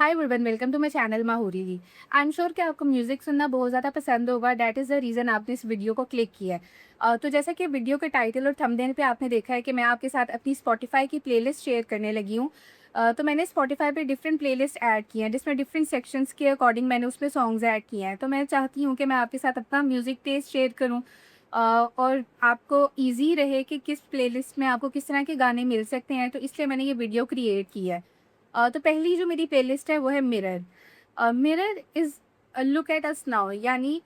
Hi everyone, welcome to my channel Mahauri ji. I am sure कि आपको music सुनना बहुत ज़्यादा पसंद होगा। दैट इज़ द रीज़न आपने इस वीडियो को क्लिक किया है। तो जैसा कि वीडियो के टाइटल और थंबनेल पे आपने देखा है कि मैं आपके साथ अपनी स्पॉटिफ़ाई की प्लेलिस्ट शेयर करने लगी हूँ। तो मैंने स्पॉटिफ़ाई पे डिफरेंट प्लेलिस्ट ऐड की हैं, जिसमें डिफरेंट सेक्शंस के अकॉर्डिंग मैंने उसमें सॉन्ग्स ऐड किए हैं। तो मैं चाहती हूँ कि मैं आपके साथ अपना म्यूज़िक टेस्ट शेयर करूँ, और आपको ईज़ी रहे कि किस प्लेलिस्ट में आपको किस तरह के गाने मिल सकते हैं, तो इसलिए मैंने ये वीडियो क्रिएट की है। तो पहली जो मेरी प्लेलिस्ट है वो है mirror. Mirror is look at us now, यानी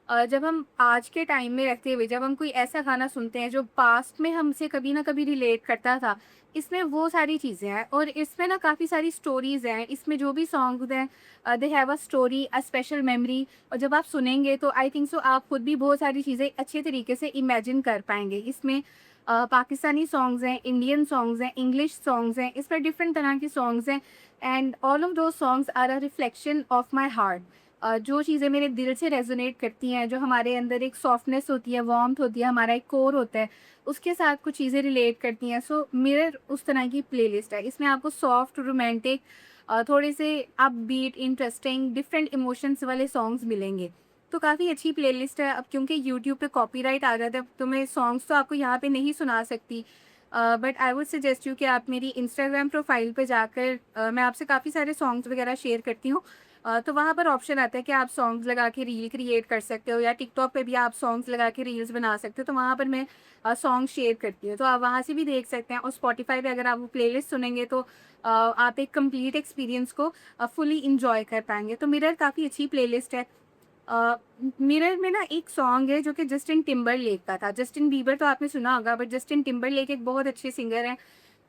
जब हम आज के टाइम में रहते हुए जब हम कोई ऐसा गाना सुनते हैं जो पास्ट में हमसे कभी ना कभी रिलेट करता था, इसमें वो सारी चीज़ें हैं और इसमें ना काफ़ी सारी स्टोरीज़ हैं। इसमें जो भी सॉन्ग्स हैं, they have a story, a special memory, और जब आप सुनेंगे तो आई थिंक सो आप खुद भी बहुत सारी चीज़ें अच्छे तरीके से इमेजिन कर पाएंगे। इसमें पाकिस्तानी सॉन्ग्स हैं, इंडियन सॉन्ग्स हैं, इंग्लिश सॉन्ग्स हैं, इसमें डिफरेंट तरह के सॉन्ग्स हैं। And all of those songs are a reflection of my heart. जो चीज़ें मेरे दिल से रेजोनेट करती हैं, जो हमारे अंदर एक सॉफ्टनेस होती है, वार्मथ होती है, हमारा एक कोर होता है, उसके साथ कुछ चीज़ें रिलेट करती हैं। सो मिरर उस तरह की प्लेलिस्ट है। इसमें आपको सॉफ्ट, रोमांटिक, थोड़े से अपबीट, इंटरेस्टिंग, डिफरेंट इमोशंस वाले सॉन्ग्स मिलेंगे। तो काफ़ी अच्छी प्लेलिस्ट है। अब क्योंकि यूट्यूब पे कॉपीराइट आ जाता है, तो मैं सॉन्ग्स तो आपको यहाँ पे नहीं सुना सकती, but I would suggest you कि आप मेरी इंस्टाग्राम प्रोफाइल पे जाकर, मैं आपसे काफ़ी सारे सॉन्ग्स वगैरह शेयर करती हूँ। तो वहाँ पर ऑप्शन आता है कि आप सॉन्ग्स लगा के रील क्रिएट कर सकते हो, या टिकटॉक पे भी आप सॉन्ग्स लगा के रील्स बना सकते हो। तो वहाँ पर मैं सॉन्ग शेयर करती हूँ, तो आप वहाँ से भी देख सकते हैं। और स्पॉटिफाई पे अगर आप वो प्लेलिस्ट सुनेंगे तो आप एक कंप्लीट एक्सपीरियंस को फुली इंजॉय कर पाएंगे। तो मिरर काफ़ी अच्छी प्लेलिस्ट है। अ, मिरर में ना एक सॉन्ग है जो कि जस्टिन टिम्बरलेक का था। जस्टिन बीबर तो आपने सुना होगा, बट जस्टिन टिम्बरलेक एक बहुत अच्छे सिंगर हैं,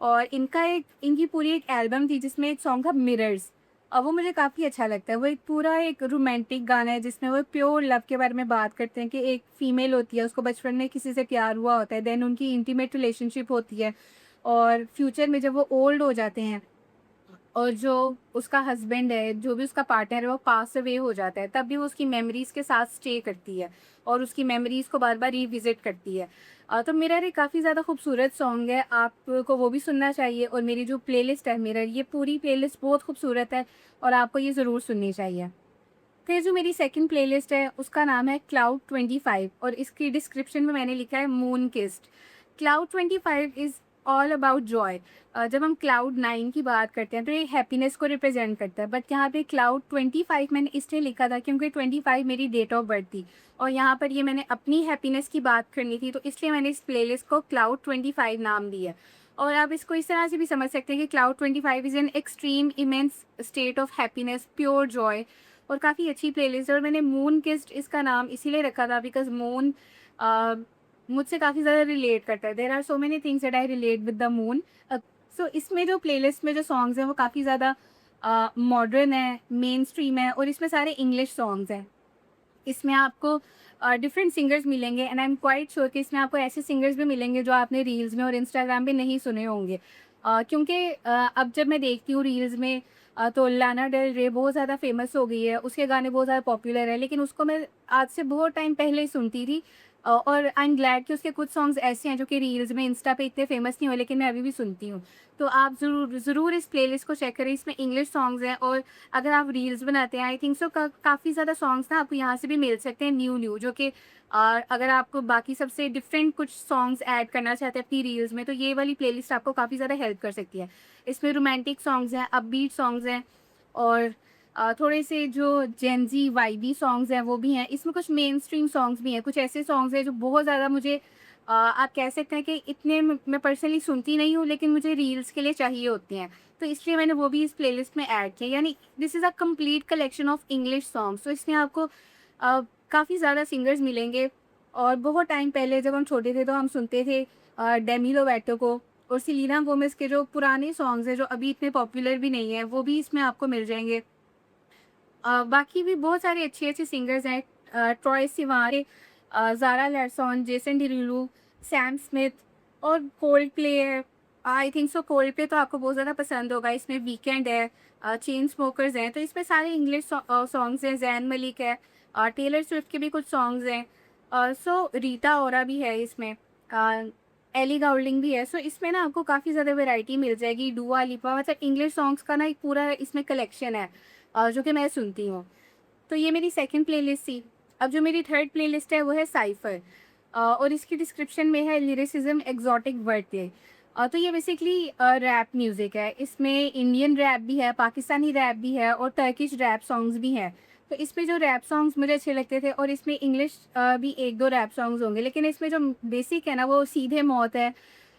और इनकी पूरी एक एल्बम थी जिसमें एक सॉन्ग था मिरर्स। वो मुझे काफ़ी अच्छा लगता है। वो एक पूरा एक रोमांटिक गाना है जिसमें वो प्योर लव के बारे में बात करते हैं कि एक फीमेल होती है, उसको बचपन में किसी से प्यार हुआ होता है, देन उनकी इंटीमेट रिलेशनशिप होती है, और फ्यूचर में जब वो ओल्ड हो जाते हैं और जो उसका हस्बैंड है, जो भी उसका पार्टनर है, वो पास अवे हो जाता है, तब भी वो उसकी मेमोरीज़ के साथ स्टे करती है और उसकी मेमोरीज़ को बार-बार रिविज़िट करती है। तो मिरर एक काफ़ी ज़्यादा खूबसूरत सॉन्ग है, आपको वो भी सुनना चाहिए। और मेरी जो प्लेलिस्ट है मिरर, ये पूरी प्लेलिस्ट बहुत खूबसूरत है और आपको ये ज़रूर सुननी चाहिए। फिर जो मेरी सेकंड प्लेलिस्ट है उसका नाम है क्लाउड 25, और इसकी डिस्क्रिप्शन में मैंने लिखा है moon kissed. Cloud 25 is all about Joy. जब हम क्लाउड 9 की बात करते हैं तो ये हैप्पीनेस को रिप्रेजेंट करता है, बट यहाँ पे क्लाउड 25 मैंने इसलिए लिखा था क्योंकि 25 मेरी डेट ऑफ बर्थ थी, और यहाँ पर ये मैंने अपनी हैप्पीनेस की बात करनी थी, तो इसलिए मैंने इस प्लेलिस्ट को क्लाउड 25 नाम दिया। और आप इसको इस तरह से भी समझ सकते हैं कि cloud 25 is an extreme immense state of happiness, pure Joy, और काफ़ी अच्छी प्लेलिस्ट है। और मैंने मून किस्ड इसका नाम इसीलिए रखा था बिकॉज़ मून मुझसे काफ़ी ज़्यादा रिलेट करता है। There are so many things that I relate with the moon. So इसमें जो प्लेलिस्ट में जो सॉन्ग्स हैं वो काफ़ी ज़्यादा मॉडर्न है, मेनस्ट्रीम है, और इसमें सारे इंग्लिश सॉन्ग्स हैं। इसमें आपको डिफरेंट सिंगर्स मिलेंगे, and I am quite sure कि इसमें आपको ऐसे सिंगर्स भी मिलेंगे जो आपने रील्स में और इंस्टाग्राम पे नहीं सुने होंगे। क्योंकि अब जब मैं देखती हूँ रील्स में, तो लाना डेल रे बहुत ज़्यादा फेमस हो गई है, उसके गाने बहुत ज़्यादा पॉपुलर है, लेकिन उसको मैं आज से बहुत टाइम पहले ही सुनती थी। और आई एम ग्लैड कि उसके कुछ सॉन्ग्स ऐसे हैं जो कि रील्स में, इंस्टा पे इतने फेमस नहीं हुए, लेकिन मैं अभी भी सुनती हूँ। तो आप ज़रूर ज़रूर इस प्लेलिस्ट को चेक करें। इसमें इंग्लिश सॉन्ग्स हैं, और अगर आप रील्स बनाते हैं आई थिंक सो काफ़ी ज़्यादा सॉन्ग्स ना आपको यहाँ से भी मिल सकते हैं न्यू न्यू, जो कि अगर आपको बाकी सबसे डिफरेंट कुछ सॉन्ग्स ऐड करना चाहते हैं अपनी रील्स में, तो ये वाली प्लेलिस्ट आपको काफ़ी ज़्यादा हेल्प कर सकती है। इसमें रोमांटिक सॉन्ग्स हैं, अपबीट सॉन्ग्स हैं, और थोड़े से जो जेन ज़ी वाइबी सॉन्ग्स हैं वो भी हैं। इसमें कुछ मेन स्ट्रीम सॉन्ग्स भी हैं, कुछ ऐसे सॉन्ग्स हैं जो बहुत ज़्यादा मुझे, आप कह सकते हैं कि इतने मैं पर्सनली सुनती नहीं हूँ, लेकिन मुझे रील्स के लिए चाहिए होती हैं, तो इसलिए मैंने वो भी इस प्लेलिस्ट में ऐड किया। यानी this is a complete collection of English songs. तो इसमें आपको काफ़ी ज़्यादा सिंगर्स मिलेंगे। और बहुत टाइम पहले जब हम छोटे थे तो हम सुनते थे डेमी लोवैटो को, और सेलेना गोमेज़ के जो पुराने सॉन्ग्स हैं जो अभी इतने पॉपुलर भी नहीं हैं, वो भी इसमें आपको मिल जाएँगे। बाकी भी बहुत सारे अच्छे-अच्छे सिंगर्स हैं, Troye Sivan, Zara Larsson, Jason Derulo, Sam Smith, और कोल्डप्ले है। आई थिंक सो कोल्डप्ले तो आपको बहुत ज़्यादा पसंद होगा। इसमें वीकेंड है, चेन स्मोकर्स हैं, तो इसमें सारे इंग्लिश सॉन्ग्स हैं। ज़ैन मलिक है, टेलर स्विफ्ट के भी कुछ सॉन्ग्स हैं। सो रीटा ओरा भी है इसमें। एली गाउल्डिंग भी है। सो इसमें ना आपको काफ़ी ज़्यादा वैरायटी मिल जाएगी। डुआ लिपा मतलब इंग्लिश सॉन्ग्स का ना एक पूरा इसमें कलेक्शन है जो कि मैं सुनती हूँ। तो ये मेरी सेकंड प्लेलिस्ट थी। अब जो मेरी थर्ड प्लेलिस्ट है वो है साइफ़र और इसकी डिस्क्रिप्शन में है लिरिसिज़्म एक्सोटिक बर्थडे। तो ये बेसिकली रैप म्यूज़िक है। इसमें इंडियन रैप भी है, पाकिस्तानी रैप भी है और टर्किश रैप सॉन्ग्स भी हैं। तो इसमें जो रैप सॉन्ग्स मुझे अच्छे लगते थे और इसमें इंग्लिश भी 1-2 रैप सॉन्ग्स होंगे, लेकिन इसमें जो बेसिक है ना वो सीधे मौत है।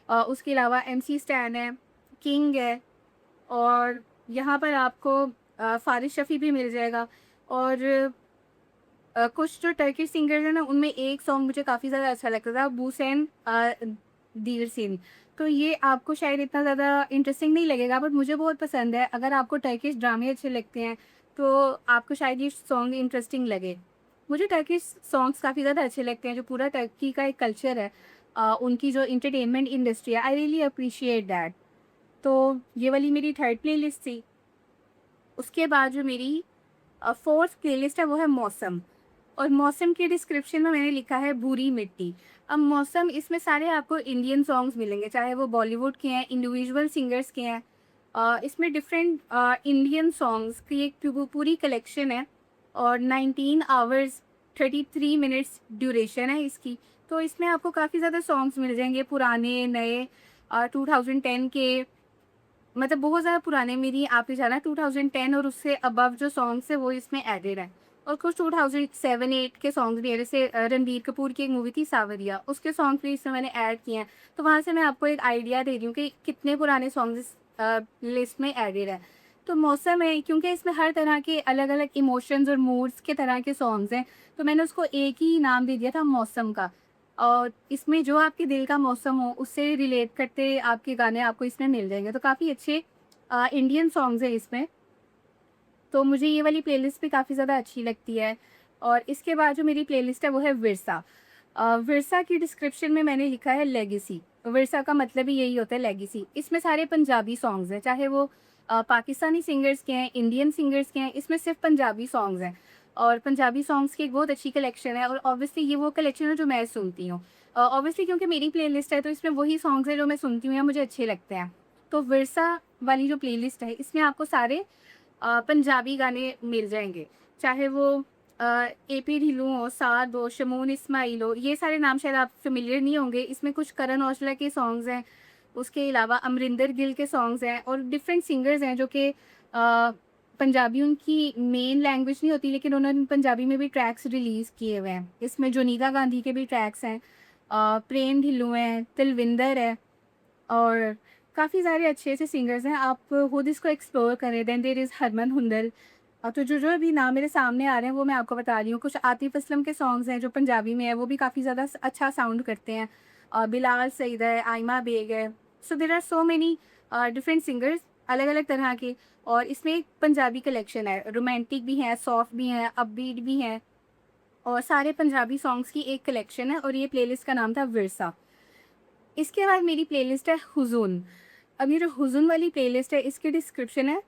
उसके अलावा एमसी स्टैन है, किंग है और यहाँ पर आपको फ़ारिज़ शफ़ी भी मिल जाएगा और कुछ जो टर्किश सिंगर्स हैं ना, उनमें एक सॉन्ग मुझे काफ़ी ज़्यादा अच्छा लगता था, बूसेन दीरसिन। तो ये आपको शायद इतना ज़्यादा इंटरेस्टिंग नहीं लगेगा, बट मुझे बहुत पसंद है। अगर आपको टर्किश ड्रामे अच्छे लगते हैं, तो आपको शायद ये सॉन्ग इंटरेस्टिंग लगे। मुझे टर्किश सॉन्ग्स काफ़ी ज़्यादा अच्छे लगते हैं, जो पूरा टर्की का एक कल्चर है, उनकी जो एंटरटेनमेंट इंडस्ट्री है, आई रियली अप्रिशिएट दैट। तो ये वाली मेरी थर्ड प्लेलिस्ट थी। उसके बाद जो मेरी फोर्थ प्लेलिस्ट है वो है मौसम और मौसम के डिस्क्रिप्शन में मैंने लिखा है भूरी मिट्टी। अब मौसम इसमें सारे आपको इंडियन सॉन्ग्स मिलेंगे, चाहे वो बॉलीवुड के हैं, इंडिविजुअल सिंगर्स के हैं। इसमें डिफरेंट इंडियन सॉन्ग्स की एक पूरी कलेक्शन है और 19 आवर्स 33 मिनट्स ड्यूरेशन है इसकी। तो इसमें आपको काफ़ी ज़्यादा सॉन्ग्स मिल जाएंगे, पुराने नए 2010 के, मतलब बहुत ज़्यादा पुराने। मेरी आप ही जाना 2010 और उससे अबव जो सॉन्ग्स है वो इसमें एडेड है और कुछ 2007-8 के सॉन्ग्स भी है। जैसे रणबीर कपूर की एक मूवी थी सावरिया, उसके सॉन्ग भी इसमें मैंने ऐड किए हैं। तो वहाँ से मैं आपको एक आइडिया दे रही हूँ कि कितने पुराने सॉन्ग्स इस लिस्ट में एडेड है। तो मौसम है क्योंकि इसमें हर तरह के अलग अलग इमोशंस और मूड्स के तरह के सॉन्ग्स हैं, तो मैंने उसको एक ही नाम दे दिया था मौसम का। और इसमें जो आपके दिल का मौसम हो उससे रिलेट करते आपके गाने आपको इसमें मिल जाएंगे। तो काफ़ी अच्छे इंडियन सॉन्ग्स हैं इसमें। तो मुझे ये वाली प्लेलिस्ट भी काफ़ी ज़्यादा अच्छी लगती है। और इसके बाद जो मेरी प्लेलिस्ट है वो है विरसा। विरसा की डिस्क्रिप्शन में मैंने लिखा है लेगेसी। विरसा का मतलब ही यही होता है, लेगेसी। इसमें सारे पंजाबी सॉन्ग्स हैं, चाहे वो पाकिस्तानी सिंगर्स के हैं, इंडियन सिंगर्स के हैं, इसमें सिर्फ पंजाबी सॉन्ग्स हैं। और पंजाबी सॉन्ग्स की एक बहुत अच्छी कलेक्शन है और ऑब्वियसली ये वो कलेक्शन है जो मैं सुनती हूँ। ऑब्वियसली क्योंकि मेरी प्लेलिस्ट है तो इसमें वही सॉन्ग्स हैं जो मैं सुनती हूँ या मुझे अच्छे लगते हैं। तो विरसा वाली जो प्लेलिस्ट है इसमें आपको सारे पंजाबी गाने मिल जाएँगे। चाहे वो एपी ढिल्लों हो, साद हो, शमून इस्माइल हो, ये सारे नाम शायद आप फ़ैमिलियर नहीं होंगे। इसमें कुछ करण औजला के सॉन्ग्स हैं, उसके अलावा अमरिंदर गिल के सॉन्ग्स हैं और डिफरेंट सिंगर्स हैं जो कि पंजाबी उनकी मेन लैंग्वेज नहीं होती, लेकिन उन्होंने पंजाबी में भी ट्रैक्स रिलीज़ किए हुए हैं। इसमें जोनीता गांधी के भी ट्रैक्स हैं, प्रेम ढिल्लों हैं, तिलविंदर है और काफ़ी सारे अच्छे-अच्छे सिंगर्स हैं। आप खुद इसको एक्सप्लोर करें। Then there is Harman Hundal. तो जो भी नाम मेरे सामने आ रहे हैं वो मैं आपको बता रही हूँ। कुछ आतिफ़ असलम के सॉन्ग्स हैं जो पंजाबी में है, वो भी काफ़ी ज़्यादा अच्छा साउंड करते हैं। बिलाल सईद है, आइमा बेग है। So there are so many different singers, अलग-अलग तरह के। और इसमें एक पंजाबी कलेक्शन है, रोमांटिक भी है, सॉफ्ट भी हैं, अपबीट भी हैं और सारे पंजाबी सॉन्ग्स की एक कलेक्शन है और ये प्लेलिस्ट का नाम था विरसा। इसके बाद मेरी प्लेलिस्ट है हुज़ून। अब ये जो हुज़ून वाली प्लेलिस्ट है इसकी डिस्क्रिप्शन है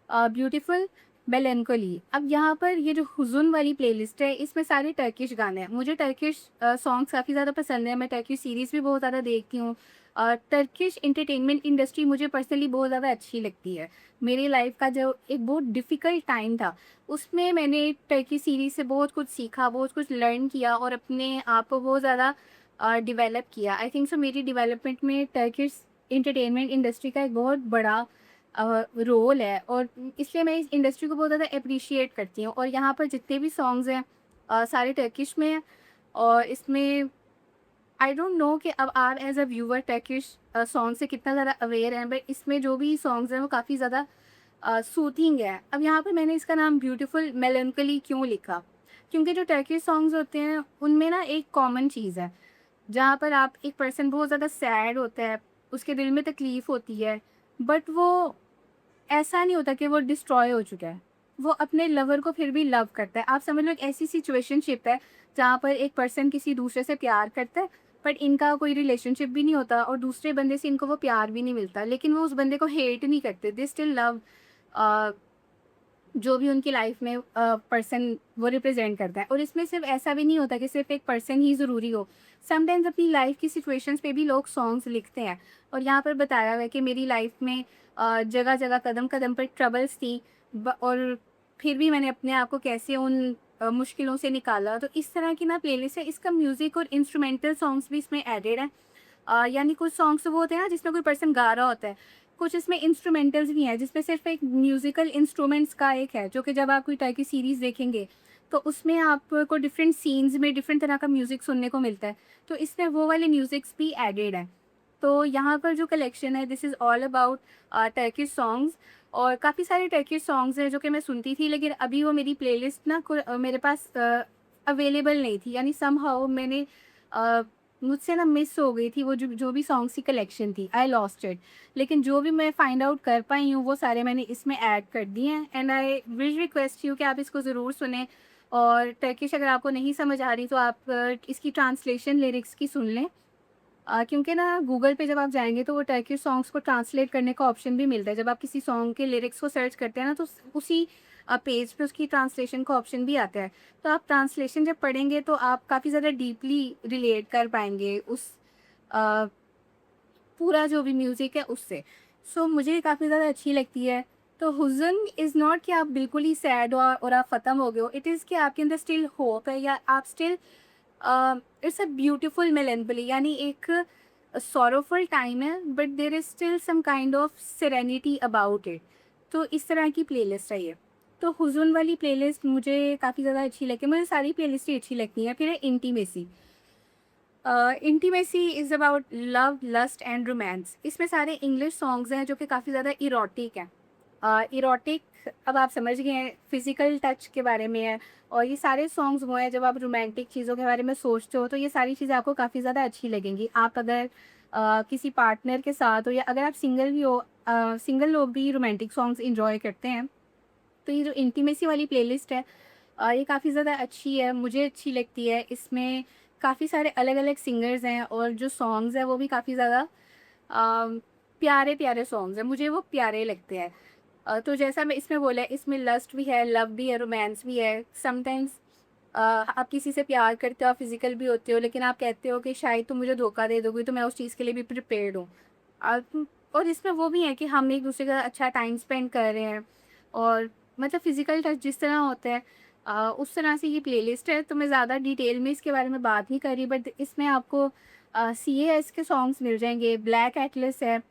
ब्यूटीफुल मेलैंकोली। अब यहाँ पर ये जो हुज़ून वाली प्लेलिस्ट है इसमें सारे टर्किश गाने हैं। मुझे टर्किश सॉन्ग्स काफ़ी ज़्यादा पसंद है, मैं टर्किश सीरीज़ भी बहुत ज़्यादा देखती हूँ। टर्किश एंटरटेनमेंट इंडस्ट्री मुझे पर्सनली बहुत ज़्यादा अच्छी लगती है। मेरी लाइफ़ का जो एक बहुत डिफ़िकल्ट टाइम था, उसमें मैंने टर्की सीरीज़ से बहुत कुछ सीखा, बहुत कुछ लर्न किया और अपने आप को बहुत ज़्यादा डेवलप किया। आई थिंक सो मेरी डेवलपमेंट में टर्किश एंटरटेनमेंट इंडस्ट्री का एक बहुत बड़ा रोल है और इसलिए मैं इस इंडस्ट्री को बहुत ज़्यादा एप्रिशिएट करती हूँ। और यहाँ पर जितने भी सॉन्ग्स हैं सारे टर्किश में हैं और इसमें आई डोंट नो कि अब आप as a viewer Turkish song से कितना ज़्यादा अवेयर हैं, बट इसमें जो भी सॉन्ग्स हैं वो काफ़ी ज़्यादा सूथिंग है। अब यहाँ पर मैंने इसका नाम ब्यूटीफुल मेलैंकोली क्यों लिखा? क्योंकि जो टर्किश सॉन्ग्स होते हैं उनमें ना एक कॉमन चीज़ है, जहाँ पर आप एक पर्सन बहुत ज़्यादा सैड होता है, उसके दिल में तकलीफ़ होती है, बट वो ऐसा नहीं होता कि वो डिस्ट्रॉय हो चुका है। वो अपने लवर को फिर भी लव करता है। आप समझ लो एक ऐसी सिचुएशनशिप है जहाँ पर एक पर्सन किसी दूसरे से प्यार करता है, बट इनका कोई रिलेशनशिप भी नहीं होता और दूसरे बंदे से इनको वो प्यार भी नहीं मिलता। लेकिन वो उस बंदे को हेट नहीं करते, दे स्टिल लव अ जो भी उनकी लाइफ में पर्सन वो रिप्रेजेंट करता है। और इसमें सिर्फ ऐसा भी नहीं होता कि सिर्फ एक पर्सन ही ज़रूरी हो। समटाइम्स अपनी लाइफ की सिचुएशंस पे भी लोग सॉन्ग्स लिखते हैं। और यहाँ पर बताया हुआ है कि मेरी लाइफ में जगह जगह कदम कदम पर ट्रबल्स थी, और फिर भी मैंने अपने आप को कैसे उन मुश्किलों से निकाला। तो इस तरह की ना प्लेलिस्ट है। इसका म्यूज़िक और इंस्ट्रूमेंटल सॉन्ग्स भी इसमें एडेड हैं। यानी कुछ सॉन्ग्स वो होते हैं ना जिसमें कोई पर्सन गा रहा होता है, कुछ इसमें इंस्ट्रूमेंटल्स भी हैं जिसमें सिर्फ एक म्यूज़िकल इंस्ट्रूमेंट्स का एक है, जो कि जब आप कोई टाइप की सीरीज़ देखेंगे तो उसमें आपको डिफरेंट सीन्स में डिफरेंट तरह का म्यूज़िक सुनने को मिलता है। तो इसमें वो वाले म्यूज़िक्स भी एडेड हैं। तो यहाँ पर जो कलेक्शन है, this is all about Turkish songs. और काफ़ी सारे टर्किश सॉन्ग्स हैं जो कि मैं सुनती थी, लेकिन अभी वो मेरी प्लेलिस्ट ना मेरे पास अवेलेबल नहीं थी। यानी समहाउ मैंने अ, मुझसे ना मिस हो गई थी वो जो जो भी सॉन्ग्स की कलेक्शन थी, आई लॉस्ट इट। लेकिन जो भी मैं फाइंड आउट कर पाई हूँ वो सारे मैंने इसमें ऐड कर दिए हैं। And I will request you कि आप इसको ज़रूर सुनें। और टर्किश अगर आपको नहीं समझ आ रही तो आप इसकी ट्रांसलेशन लिरिक्स की सुन लें। क्योंकि ना गूगल पे जब आप जाएँगे तो वो टर्किश सॉन्ग्स को ट्रांसलेट करने का ऑप्शन भी मिलता है। जब आप किसी सॉन्ग के लिरिक्स को सर्च करते हैं ना, तो उसी पेज पे उसकी ट्रांसलेशन का ऑप्शन भी आता है। तो आप ट्रांसलेशन जब पढ़ेंगे तो आप काफ़ी ज़्यादा डीपली रिलेट कर पाएँगे उस अ, पूरा जो भी म्यूज़िक है उससे। सो मुझे काफ़ी ज़्यादा अच्छी लगती है। तो हुज़न इज़ नॉट कि आप बिल्कुल ही सैड हो और आप ख़त्म हो गए हो। इट इज़ कि आपके अंदर स्टिल होप है, या आप still it's a beautiful melancholy, यानी एक सॉरोफुल टाइम है, but there is still some kind of serenity about it. तो इस तरह की प्लेलिस्ट है ये। तो हुज़ुन वाली प्लेलिस्ट मुझे काफ़ी ज़्यादा अच्छी लगती है। मुझे सारी प्लेलिस्ट ही अच्छी लगती हैं। फिर है intimacy. Intimacy is about love, lust and romance. इसमें सारे इंग्लिश सॉन्ग्स हैं जो कि काफ़ी ज़्यादा इरोटिक हैं। इरोटिक, अब आप समझ गए हैं, फिज़िकल टच के बारे में है। और ये सारे सॉन्ग्स वो हैं, जब आप रोमांटिक चीज़ों के बारे में सोचते हो तो ये सारी चीज़ें आपको काफ़ी ज़्यादा अच्छी लगेंगी। आप अगर किसी पार्टनर के साथ हो, या अगर आप सिंगल भी हो, सिंगल लोग भी रोमांटिक सॉन्ग्स एन्जॉय करते हैं। तो ये जो इंटीमेसी वाली प्लेलिस्ट है, ये काफ़ी ज़्यादा अच्छी है, मुझे अच्छी लगती है। इसमें काफ़ी सारे अलग-अलग सिंगर्स हैं, और जो सॉन्ग्स हैं वो भी काफ़ी ज़्यादा प्यारे-प्यारे सॉन्ग्स हैं, मुझे वो प्यारे लगते हैं। तो जैसा मैं इसमें बोला है, इसमें लस्ट भी है, लव भी है, रोमांस भी है। समटाइम्स आप किसी से प्यार करते हो, आप फिज़िकल भी होते हो, लेकिन आप कहते हो कि शायद तुम मुझे धोखा दे दोगी, तो मैं उस चीज़ के लिए भी प्रिपेयर्ड हूँ। और इसमें वो भी है कि हम एक दूसरे का अच्छा टाइम स्पेंड कर रहे हैं। और मतलब फिज़िकल टच जिस तरह होता है, उस तरह से ये प्लेलिस्ट है। तो मैं ज़्यादा डिटेल में इसके बारे में बात नहीं कर रही, बट इसमें आपको सीएएस के सॉन्ग्स मिल जाएँगे, ब्लैक एटलस है,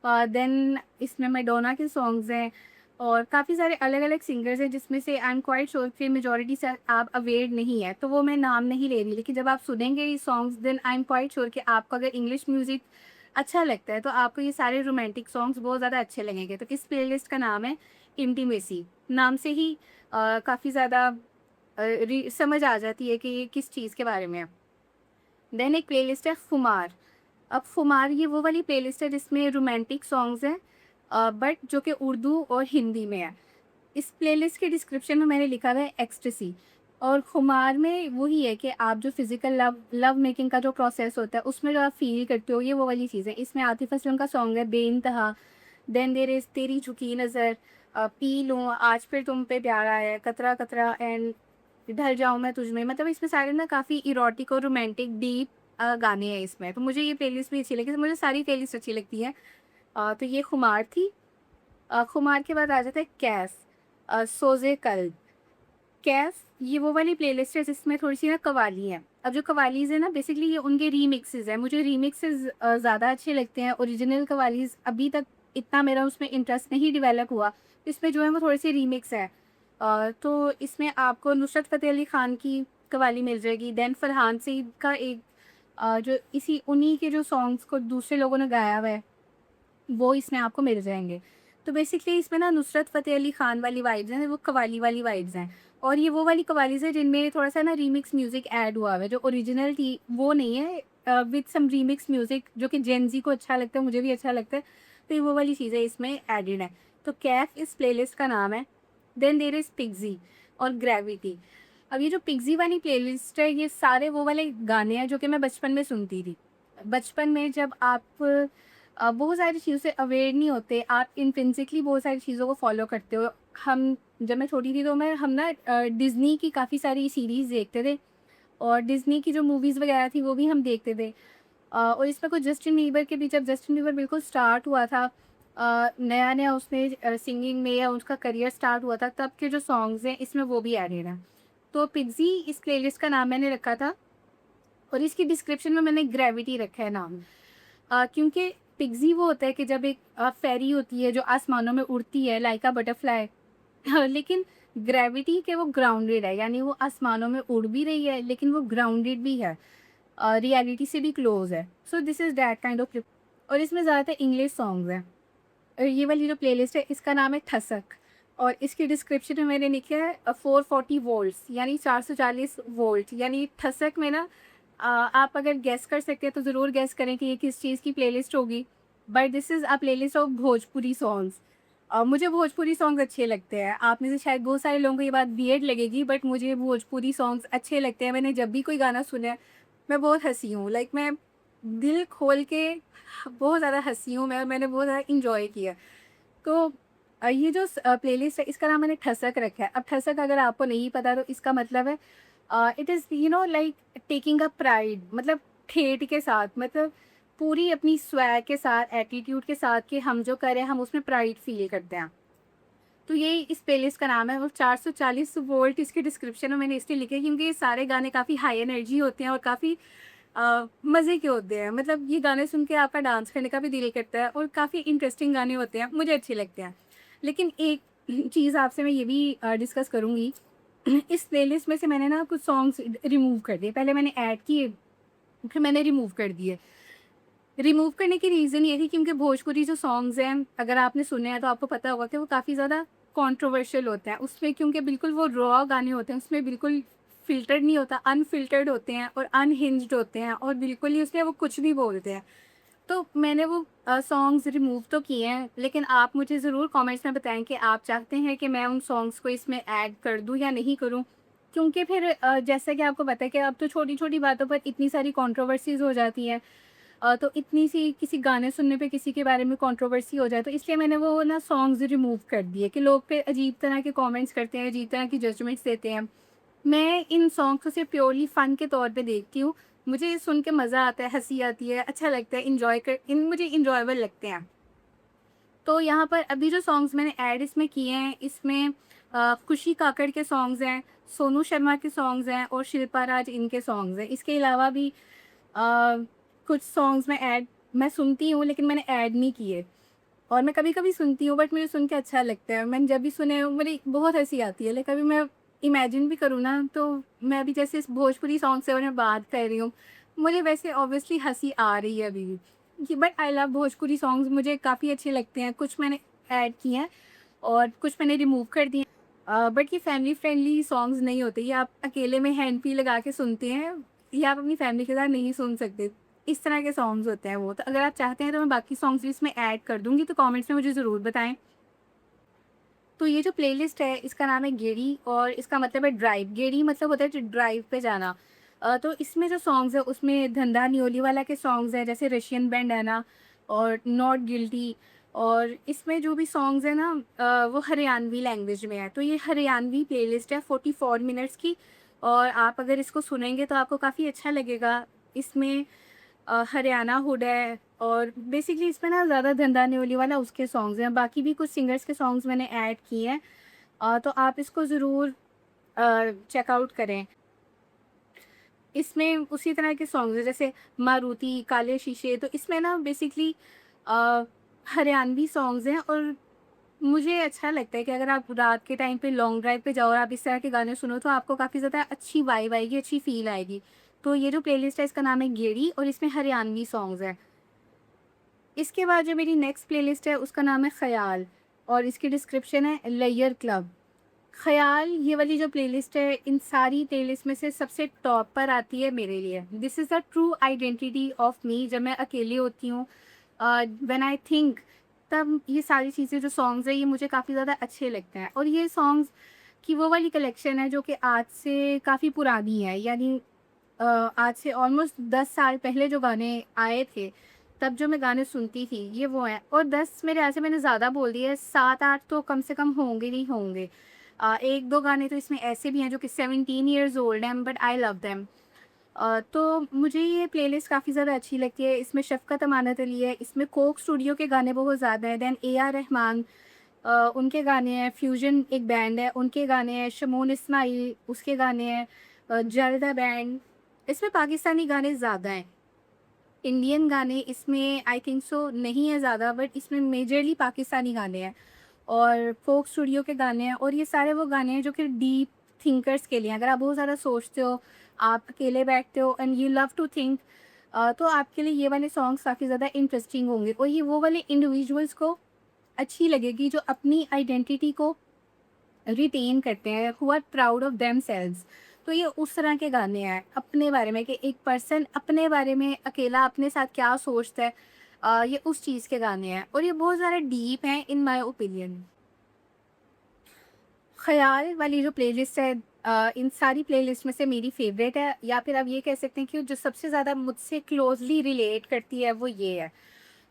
देन इसमें मैडोना के सॉन्ग्स हैं, और काफ़ी सारे अलग-अलग सिंगर्स हैं जिसमें से आई एम क्वाइट श्योर कि मेजॉरिटी से आप अवेयर नहीं है, तो वो मैं नाम नहीं ले रही। लेकिन जब आप सुनेंगे ये songs, then I am quite sure कि आपको अगर इंग्लिश म्यूज़िक अच्छा लगता है तो आपको ये सारे रोमांटिक सॉन्ग्स बहुत ज़्यादा अच्छे लगेंगे। तो इस प्लेलिस्ट का नाम है इंटीमेसी। नाम से ही काफ़ी ज़्यादा समझ आ जाती है कि ये किस चीज़ के बारे में है। देन एक प्लेलिस्ट है खुमार। अब खुमार ये वो वाली प्लेलिस्ट है जिसमें रोमांटिक सॉन्ग्स हैं, बट जो कि उर्दू और हिंदी में है। इस प्लेलिस्ट के डिस्क्रिप्शन में मैंने लिखा हुआ है एक्सटेसी। और खुमार में वही है कि आप जो फिज़िकल लव लव मेकिंग का जो प्रोसेस होता है उसमें जो आप फ़ील करते हो, ये वो वाली चीज़ है। इसमें आतिफ़ असलम का सॉन्ग है बेइंतहा, देन देयर इज़ तेरी झुकी नज़र, पी लूँ, आज फिर तुम पे प्यार आया है, कतरा कतरा, एंड ढल जाऊँ मैं तुझ में। मतलब इसमें सारे ना काफ़ी इरोटिक और रोमांटिक डीप गाने हैं इसमें। तो मुझे ये प्लेलिस्ट भी अच्छी लगी, तो मुझे सारी प्लेलिस्ट अच्छी लगती है। तो ये खुमार थी। खुमार के बाद आ जाता है कैफ, सोज़े कल्ब। कैफ ये वो वाली प्लेलिस्ट है जिसमें थोड़ी-सी ना कव्वाली है। अब जो कव्वालीज़ है ना, बेसिकली ये उनके रीमिक्सेज़ हैं। मुझे रीमिक्सेज़ ज़्यादा अच्छे लगते हैं। ओरिजिनल कव्वालीज़ अभी तक इतना मेरा उसमें इंटरेस्ट नहीं डेवलप हुआ। इसमें जो है वो थोड़े-से रीमिक्स है। तो इसमें आपको नुसरत फ़तेह अली ख़ान की कव्वाली मिल जाएगी, देन फरहान सईद का एक जो इसी उन्हीं के जो सॉन्ग्स को दूसरे लोगों ने गाया हुआ है, वो इसमें आपको मिल जाएँगे। तो बेसिकली इसमें ना नुसरत फ़तेह अली ख़ान वाली वाइब्स हैं, वो कव्वाली वाली वाइब्स हैं। और ये वो वाली कव्वालीज़ हैं जिनमें थोड़ा-सा ना रीमिक्स म्यूज़िक ऐड हुआ हुआ है, जो ओरिजिनल थी वो नहीं है, विद सम रीमिक्स म्यूज़िक जो कि जेन ज़ी को अच्छा लगता है, मुझे भी अच्छा लगता है। तो ये वो वाली चीज़ें इसमें एडेड हैं। तो कैफ इस प्लेलिस्ट का नाम है। देन देयर इज़ पिग्ज़ी और ग्रेविटी। अब ये जो पिग्ज़ी वाली प्लेलिस्ट है, ये सारे वो वाले गाने हैं जो कि मैं बचपन में सुनती थी। बचपन में जब आप बहुत सारी चीज़ों से अवेयर नहीं होते, आप इंट्रिंसिकली बहुत सारी चीज़ों को फ़ॉलो करते हो। हम जब मैं छोटी थी तो हम ना डिज़्नी की काफ़ी सारी सीरीज़ देखते थे और डिज़्नी की जो मूवीज़ वगैरह थी वो भी हम देखते थे। और इसमें कुछ जस्टिन बीबर के भी जब जस्टिन बीबर बिल्कुल स्टार्ट हुआ था, नया-नया उसने सिंगिंग में या उसका करियर स्टार्ट हुआ था, तब के जो सॉन्ग्स हैं इसमें वो भी एडेड हैं। तो पिग्ज़ी इस प्लेलिस्ट का नाम मैंने रखा था और इसकी डिस्क्रिप्शन में मैंने ग्रेविटी रखा है नाम। क्योंकि पिग्ज़ी वो होता है कि जब एक फेरी होती है जो आसमानों में उड़ती है लाइक अ बटरफ्लाई। लेकिन ग्रेविटी के वो ग्राउंडेड है, यानी वो आसमानों में उड़ भी रही है लेकिन वो ग्राउंडेड भी है, रियलिटी से भी क्लोज है। So this is that kind of. और इसमें ज़्यादातर इंग्लिश सॉन्ग्स हैं। ये वाली जो प्लेलिस्ट है इसका नाम है ठसक और इसकी डिस्क्रिप्शन में मैंने लिखा है 440 वोल्ट्स यानी 440 वोल्ट, यानी ठसक में ना आप अगर गेस कर सकते हैं तो ज़रूर गेस करें कि ये किस चीज़ की प्लेलिस्ट होगी। But this is a playlist of Bhojpuri songs. मुझे भोजपुरी सॉन्ग्स अच्छे लगते हैं। आप में से शायद बहुत सारे लोगों को ये बात वियर्ड लगेगी, बट मुझे भोजपुरी सॉन्ग्स अच्छे लगते हैं। मैंने जब भी कोई गाना सुना है मैं बहुत हँसी हूँ, लाइक मैं दिल खोल के बहुत ज़्यादा हँसी हूँ मैं, और मैंने बहुत ज़्यादा इंजॉय किया। तो ये जो प्लेलिस्ट है इसका नाम मैंने ठसक रखा है। अब ठसक अगर आपको नहीं पता तो इसका मतलब है it is like taking a pride, मतलब ठेठ के साथ, मतलब पूरी अपनी स्वैग के साथ, एटीट्यूड के साथ कि हम जो कर रहे हैं हम उसमें प्राइड फ़ील करते हैं। तो ये इस प्लेलिस्ट का नाम है और 440 वोल्ट इसके डिस्क्रिप्शन में मैंने इसलिए लिखे क्योंकि ये सारे गाने काफ़ी हाई एनर्जी होते हैं और काफ़ी मज़े के होते हैं। मतलब ये गाने सुन के आपका डांस करने का भी दिल करता है और काफ़ी इंटरेस्टिंग गाने होते हैं, मुझे अच्छे लगते हैं। लेकिन एक चीज़ आपसे मैं ये भी डिस्कस करूँगी, इस प्लेलिस्ट में से मैंने ना कुछ सॉन्ग्स रिमूव कर दिए। पहले मैंने ऐड किए, फिर मैंने रिमूव कर दिए। रिमूव करने की रीज़न ये थी क्योंकि भोजपुरी जो सॉन्ग्स हैं, अगर आपने सुने हैं तो आपको पता होगा कि वो काफ़ी ज़्यादा कंट्रोवर्शियल होते हैं। उसमें क्योंकि बिल्कुल वो रॉ गाने होते हैं, उसमें बिल्कुल फ़िल्टर्ड नहीं होता, अनफ़िल्टर्ड होते हैं और अनहिंज्ड होते हैं और बिल्कुल ही उसमें वो कुछ भी बोलते हैं। तो मैंने वो सॉन्ग्स रिमूव तो किए हैं, लेकिन आप मुझे ज़रूर कमेंट्स में बताएँ कि आप चाहते हैं कि मैं उन सॉन्ग्स को इसमें ऐड कर दूँ या नहीं करूँ? क्योंकि फिर जैसा कि आपको पता है कि अब तो छोटी-छोटी बातों पर इतनी सारी कंट्रोवर्सीज़ हो जाती हैं। तो इतनी सी किसी गाने सुनने पे किसी के बारे में कंट्रोवर्सी हो जाए, तो इसलिए मैंने वो ना सॉन्ग्स रिमूव कर दिए कि लोग फिर अजीब तरह के कमेंट्स करते हैं, अजीब तरह की जजमेंट्स देते हैं। मैं इन सॉन्ग्स को सिर्फ प्योरली फ़न के तौर पे देखती हूँ। मुझे ये सुन के मज़ा आता है, हँसी आती है, अच्छा लगता है, मुझे एन्जॉयबल लगते हैं। तो यहाँ पर अभी जो सॉन्ग्स मैंने ऐड इसमें किए हैं, इसमें खुशी काकड़ के सॉन्ग्स हैं, सोनू शर्मा के सॉन्ग्स हैं और शिल्पा राज इनके सॉन्ग्स हैं। इसके अलावा भी अ, कुछ सॉन्ग्स मैं सुनती हूँ लेकिन मैंने ऐड नहीं किए और मैं कभी-कभी सुनती हूँ बट मुझे सुन के अच्छा लगता है। मैंने जब भी सुने मेरी बहुत हँसी आती है। लेकिन कभी मैं इमेजिन भी करूँ ना तो मैं अभी जैसे इस भोजपुरी सॉन्ग से मैं बात कर रही हूँ, मुझे वैसे ऑब्वियसली हँसी आ रही है अभी भी। जी, but I love Bhojpuri songs, मुझे काफ़ी अच्छे लगते हैं। कुछ मैंने ऐड किए हैं और कुछ मैंने रिमूव कर दिए। बट ये फैमिली फ्रेंडली सॉन्ग्स नहीं होते, ये आप अकेले में हैंड फ्री लगा के सुनते हैं, ये आप अपनी फैमिली के साथ नहीं सुन सकते। इस तरह के सॉन्ग्स होते हैं वो। तो अगर आप चाहते हैं तो मैं बाकी सॉन्ग्स भी इसमें ऐड कर दूँगी, तो कमेंट्स में मुझे ज़रूर बताएँ। तो ये जो प्लेलिस्ट है इसका नाम है गेड़ी और इसका मतलब है ड्राइव। गेड़ी मतलब होता है ड्राइव पे जाना। तो इसमें जो सॉन्ग्स है उसमें धंधा न्योलीवाला के सॉन्ग्स हैं, जैसे रशियन बैंड है ना और नॉट गिल्टी। और इसमें जो भी सॉन्ग्स हैं ना वो हरियाणवी लैंग्वेज में है। तो ये हरियाणवी प्लेलिस्ट है 44 मिनट्स की और आप अगर इसको सुनेंगे तो आपको काफ़ी अच्छा लगेगा। इसमें हरियाणा हुड है और बेसिकली इसमें ना ज़्यादा धंधा न्योली वाला उसके सॉन्ग्स हैं। बाकी भी कुछ सिंगर्स के सॉन्ग्स मैंने ऐड किए हैं। तो आप इसको ज़रूर चेकआउट करें। इसमें उसी तरह के सॉन्ग्स हैं जैसे मारुति, काले शीशे। तो इसमें ना बेसिकली अ, हरियाणवी सॉन्ग्स हैं और मुझे अच्छा लगता है कि अगर आप रात के टाइम पे लॉन्ग ड्राइव पे जाओ और आप इस तरह के गाने सुनो तो आपको काफ़ी ज़्यादा अच्छी वाइब आएगी, अच्छी फ़ील आएगी। तो ये जो प्लेलिस्ट है इसका नाम है गेड़ी और इसमें हरियाणवी सॉन्ग्स हैं। इसके बाद जो मेरी नेक्स्ट प्लेलिस्ट है उसका नाम है ख़याल और इसकी डिस्क्रिप्शन है लेयर क्लब। ख़याल ये वाली जो प्लेलिस्ट है इन सारी प्लेलिस्ट में से सबसे टॉप पर आती है मेरे लिए। This is the true identity of me. जब मैं अकेली होती हूँ, व्हेन आई थिंक, तब ये सारी चीज़ें जो सॉन्ग्स हैं ये मुझे काफ़ी ज़्यादा अच्छे लगते हैं। और ये सॉन्ग्स की वो वाली कलेक्शन है जो कि आज से काफ़ी पुरानी है, यानी आज से ऑलमोस्ट 10 साल पहले जो गाने आए थे, तब जो मैं गाने सुनती थी, ये वो हैं। और 10 मेरे ख़्याल से मैंने ज़्यादा बोल दिया है, 7-8 तो कम से कम होंगे ही होंगे। 1-2 गाने तो इसमें ऐसे भी हैं जो कि 17 इयर्स ओल्ड हैं, बट आई लव देम। तो मुझे ये प्लेलिस्ट काफ़ी ज़्यादा अच्छी लगती है। इसमें शफ़क़त अमानत अली है, इसमें कोक स्टूडियो के गाने बहुत ज़्यादा हैं, देन ए आर रहमान, उनके गाने हैं, फ्यूजन एक बैंड है, उनके गाने हैं, शमून इस्माइल उसके गाने हैं, जलदा बैंड। इसमें पाकिस्तानी गाने ज़्यादा हैं। इंडियन गाने इसमें आई थिंक सो नहीं है ज़्यादा, बट इसमें मेजरली पाकिस्तानी गाने हैं और फोक स्टूडियो के गाने हैं, और ये सारे वो गाने हैं जो कि डीप थिंकर्स के लिए हैं। अगर आप बहुत ज़्यादा सोचते हो, आप अकेले बैठते हो and you love to think, तो आपके लिए ये वाले सॉन्ग्स काफ़ी ज़्यादा इंटरेस्टिंग होंगे, और ये वो वाले इंडिविजुअल्स को अच्छी लगेगी जो अपनी आइडेंटिटी को रिटेन करते हैं, who are proud of themselves. तो ये उस तरह के गाने हैं अपने बारे में, कि एक पर्सन अपने बारे में अकेला अपने साथ क्या सोचता है, ये उस चीज़ के गाने हैं, और ये बहुत ज़्यादा डीप हैं इन माय ओपिनियन। ख़याल वाली जो प्लेलिस्ट है, इन सारी प्लेलिस्ट में से मेरी फ़ेवरेट है, या फिर आप ये कह सकते हैं कि जो सबसे ज़्यादा मुझसे क्लोज़ली रिलेट करती है वो ये है।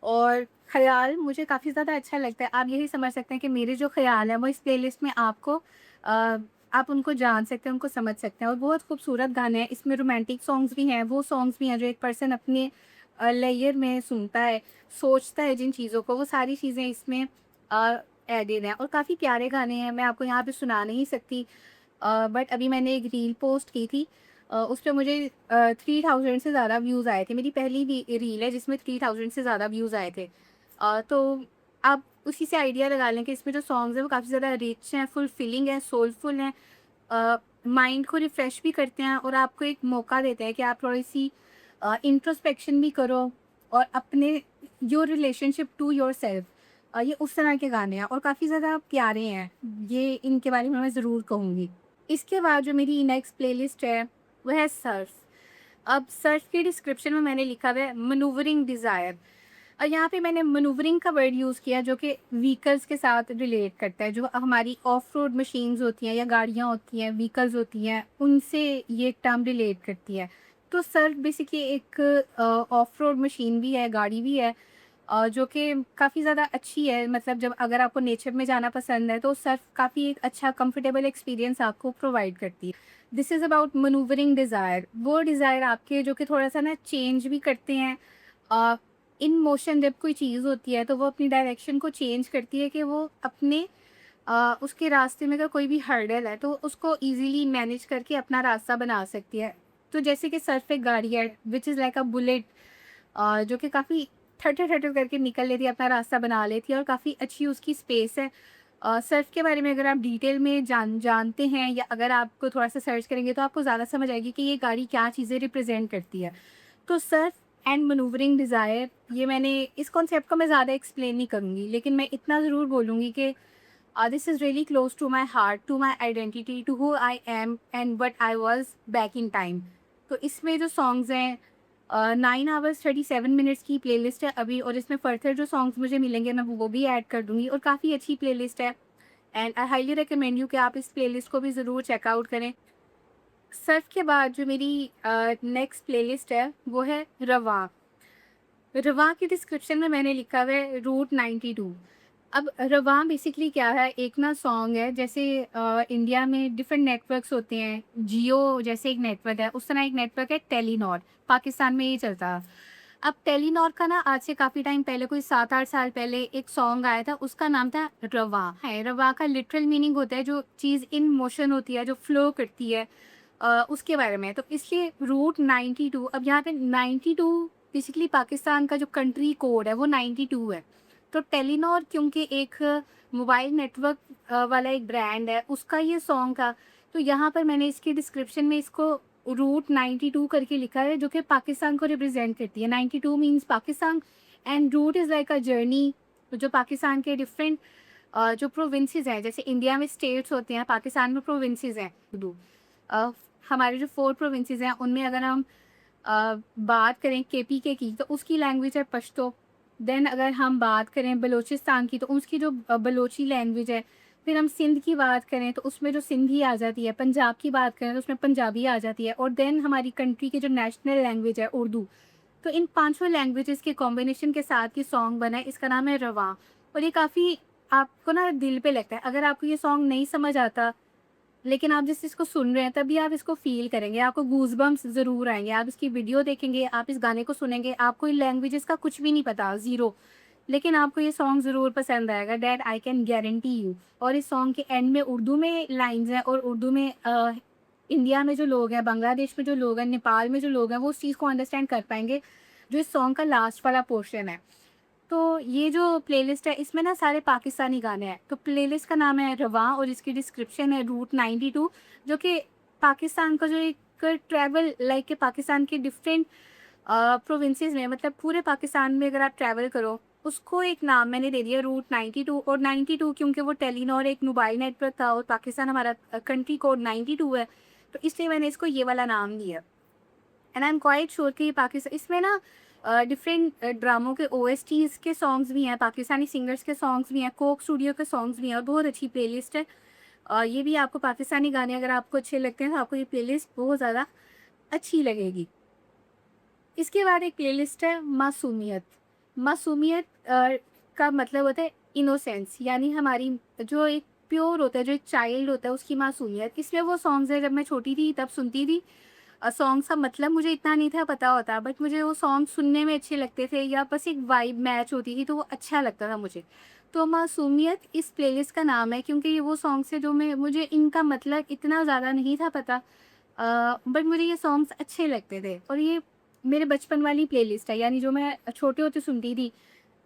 और ख़याल मुझे काफ़ी ज़्यादा अच्छा लगता है। आप यही समझ सकते हैं कि मेरे जो ख़याल हैं वो इस प्लेलिस्ट में आपको, आप उनको जान सकते हैं, उनको समझ सकते हैं, और बहुत खूबसूरत गाने हैं। इसमें रोमांटिक सॉन्ग्स भी हैं, वो सॉन्ग्स भी हैं जो एक पर्सन अपने लेयर में सुनता है, सोचता है जिन चीज़ों को, वो सारी चीज़ें इसमें एडेड हैं, और काफ़ी प्यारे गाने हैं। मैं आपको यहाँ पे सुना नहीं सकती, बट अभी मैंने एक रील पोस्ट की थी, उस पे मुझे 3000 से ज़्यादा व्यूज़ आए थे। मेरी पहली रील है जिसमें 3000 से ज़्यादा व्यूज़ आए थे। तो आप उसी से आइडिया लगा लें कि इसमें जो सॉन्ग्स हैं वो काफ़ी ज़्यादा रिच हैं, फुलफिलिंग हैं, सोलफुल हैं, माइंड को रिफ़्रेश भी करते हैं, और आपको एक मौका देते हैं कि आप थोड़ी-सी इंट्रोस्पेक्शन भी करो, और अपने योर रिलेशनशिप टू योरसेल्फ, ये उस तरह के गाने हैं और काफ़ी ज़्यादा प्यारे हैं। ये इनके बारे में मैं ज़रूर कहूँगी। इसके बाद जो मेरी नेक्स्ट प्लेलिस्ट है, वो है सर्फ। अब सर्फ के डिस्क्रिप्शन में मैंने लिखा हुआ है मैनूवरिंग डिज़ायर, और यहाँ पे मैंने मैनूवरिंग का वर्ड यूज़ किया जो कि व्हीकल्स के साथ रिलेट करता है। जो हमारी ऑफ रोड मशीन्स होती हैं या गाड़ियाँ होती हैं, व्हीकल्स होती हैं, उनसे ये टर्म रिलेट करती है। तो सर्फ बेसिकली एक ऑफ रोड मशीन भी है, गाड़ी भी है, जो कि काफ़ी ज़्यादा अच्छी है। मतलब जब अगर आपको नेचर में जाना पसंद है तो सर्फ काफ़ी एक अच्छा कंफर्टेबल एक्सपीरियंस आपको प्रोवाइड करती है। This is about manoeuvring desire, वो डिज़ायर आपके जो कि थोड़ा-सा ना चेंज भी करते हैं। इन मोशन जब कोई चीज़ होती है तो वो अपनी डायरेक्शन को चेंज करती है, कि वो अपने उसके रास्ते में अगर कोई भी हर्डल है तो उसको ईज़िली मैनेज करके अपना रास्ता बना सकती है। तो जैसे कि सर्फ एक गाड़ी है which is like a bullet, जो कि काफ़ी ठटर-ठटर करके निकल लेती है, अपना रास्ता बना लेती है, और काफ़ी अच्छी उसकी स्पेस है। सर्फ के बारे में अगर आप डिटेल में जानते हैं, या अगर आपको थोड़ा-सा सर्च करेंगे तो आपको ज़्यादा समझ आएगी कि ये गाड़ी क्या चीज़ें रिप्रेज़ेंट करती है। तो सर्फ एंड मैनूवरिंग डिज़ायर, ये मैंने इस कॉन्सेप्ट को मैं ज़्यादा एक्सप्लेन नहीं करूँगी, लेकिन मैं इतना ज़रूर बोलूँगी कि this is really close to my heart, to my identity, to who I am and what I was back in time. तो इसमें जो सॉन्ग्स हैं, 9 आवर्स 37 मिनट्स की प्लेलिस्ट है अभी, और इसमें फर्दर जो सॉन्ग्स मुझे मिलेंगे मैं वो भी ऐड कर दूँगी, और काफ़ी अच्छी प्लेलिस्ट है, and I highly recommend you कि आप इस प्लेलिस्ट को भी ज़रूर चेकआउट करें। सर्फ के बाद जो मेरी नेक्स्ट प्लेलिस्ट है वो है रवां। रवां की डिस्क्रिप्शन में मैंने लिखा हुआ है रूट 92। अब रवां बेसिकली क्या है, एक ना सॉन्ग है, जैसे इंडिया में डिफरेंट नेटवर्क्स होते हैं, जियो जैसे एक नेटवर्क है, उस तरह एक नेटवर्क है टेलीनॉर, पाकिस्तान में ये चलता है। अब टेलीनॉर का ना आज से काफ़ी टाइम पहले, कोई 7-8 साल पहले एक सॉन्ग आया था, उसका नाम था रवां। है, रवां का लिटरल मीनिंग होता है जो चीज़ इन मोशन होती है, जो फ्लो करती है, उसके बारे में। तो इसलिए रूट 92, अब यहाँ पे 92 बेसिकली पाकिस्तान का जो कंट्री कोड है वो 92 है। तो टेलीनॉर क्योंकि एक मोबाइल नेटवर्क वाला एक ब्रांड है, उसका ये सॉन्ग था। तो यहाँ पर मैंने इसके डिस्क्रिप्शन में इसको रूट 92 करके लिखा है, जो कि पाकिस्तान को रिप्रेजेंट करती है। 92 means Pakistan, and root is like a journey, जो पाकिस्तान के डिफरेंट जो प्रोविंसेस हैं, जैसे इंडिया में स्टेट्स होते हैं, पाकिस्तान में प्रोविंसेस हैं। अ, हमारे जो 4 प्रोविंसेस हैं उनमें अगर हम बात करें केपीके की, तो उसकी लैंग्वेज है पश्तो। देन अगर हम बात करें बलूचिस्तान की, तो उसकी जो बलोची लैंग्वेज है। फिर हम सिंध की बात करें तो उसमें जो सिंधी आ जाती है, पंजाब की बात करें तो उसमें पंजाबी आ जाती है, और देन हमारी कंट्री की जो नेशनल लैंग्वेज है उर्दू। तो इन पाँचों लैंग्वेजेस के कॉम्बिनेशन के साथ ये सॉन्ग बना है, इसका नाम है रवां। और ये काफ़ी आपको ना दिल पे लगता है। अगर आपको ये सॉन्ग नहीं समझ आता, लेकिन आप जिस चीज़ को सुन रहे हैं तभी आप इसको फ़ील करेंगे, आपको गूज़बम्प्स ज़रूर आएँगे। आप इसकी वीडियो देखेंगे, आप इस गाने को सुनेंगे, आपको इन लैंग्वेजेज़ का कुछ भी नहीं पता, ज़ीरो, लेकिन आपको ये सॉन्ग ज़रूर पसंद आएगा, that I can guarantee you. और इस सॉन्ग के एंड में उर्दू में लाइन्स हैं और उर्दू में इंडिया में जो लोग हैं, बांग्लादेश में जो लोग हैं, नेपाल में जो लोग हैं, वो उस चीज़ को अंडरस्टैंड कर पाएँगे, जो इस सॉन्ग का लास्ट वाला पोर्शन है। तो ये जो प्लेलिस्ट है इसमें ना सारे पाकिस्तानी गाने हैं। तो प्लेलिस्ट का नाम है रवां और इसकी डिस्क्रिप्शन है रूट 92, जो कि पाकिस्तान का जो एक ट्रैवल लाइक के पाकिस्तान के डिफरेंट प्रोविंसेस में, मतलब पूरे पाकिस्तान में अगर आप ट्रैवल करो, उसको एक नाम मैंने दे दिया रूट 92। और 92 क्योंकि वो टेलीनॉर एक मोबाइल नेटवर्क था और पाकिस्तान हमारा कंट्री कोड 92 है, तो इसलिए मैंने इसको ये वाला नाम दिया। And I am quite sure कि पाकिस्तान इसमें ना डिफरेंट ड्रामों के ओएसटीज़ के सॉन्ग्स भी हैं, पाकिस्तानी सिंगर्स के सॉन्ग्स भी हैं, कोक स्टूडियो के सॉन्ग्स भी हैं और बहुत अच्छी प्लेलिस्ट है। ये भी आपको पाकिस्तानी गाने अगर आपको अच्छे लगते हैं तो आपको ये प्लेलिस्ट बहुत ज़्यादा अच्छी लगेगी। इसके बाद एक प्लेलिस्ट है मासूमियत। मासूमियत का मतलब होता है इनोसेंस, यानी हमारी जो एक प्योर होता है, जो एक चाइल्ड होता है उसकी मासूमियत। इसमें वो सॉन्ग्स हैं जब मैं छोटी थी तब सुनती थी। सॉन्ग्स का मतलब मुझे इतना नहीं था पता होता, बट मुझे वो सॉन्ग सुनने में अच्छे लगते थे या बस एक वाइब मैच होती थी तो वो अच्छा लगता था मुझे। तो मासूमियत इस प्लेलिस्ट का नाम है क्योंकि ये वो सॉन्ग्स हैं जो मैं मुझे इनका मतलब इतना ज़्यादा नहीं था पता, बट मुझे ये सॉन्ग्स अच्छे लगते थे और ये मेरे बचपन वाली प्लेलिस्ट है, यानी जो मैं छोटे होते सुनती थी।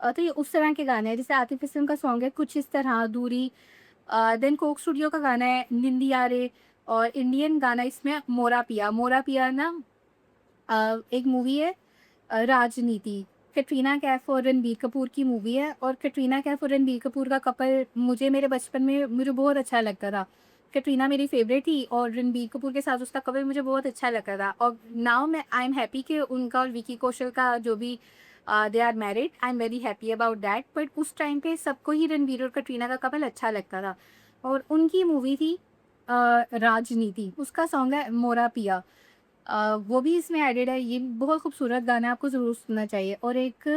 तो ये उस तरह के गाने हैं, जैसे आतिफ असलम का सॉन्ग है कुछ इस तरह दूरी, देन कोक स्टूडियो का गाना है निंदिया रे, और इंडियन गाना इसमें मोरा पिया। मोरा पिया ना एक मूवी है राजनीति, कैटरीना कैफ और रणबीर कपूर की मूवी है, और कैटरीना कैफ और रणबीर कपूर का कपल मुझे मेरे बचपन में मुझे बहुत अच्छा लगता था। कैटरीना मेरी फेवरेट थी और रणबीर कपूर के साथ उसका कपल मुझे बहुत अच्छा लगता था, और नाउ मैं आई एम हैप्पी कि उनका और विकी कौशल का जो भी they are married, I am very happy about that. But उस टाइम पे सबको ही रणबीर और कैटरीना का कपल अच्छा लगता था, और उनकी मूवी थी राजनीति, उसका सॉन्ग है मोरा पिया। वो भी इसमें एडेड है, ये भी बहुत खूबसूरत गाना है, आपको ज़रूर सुनना चाहिए। और एक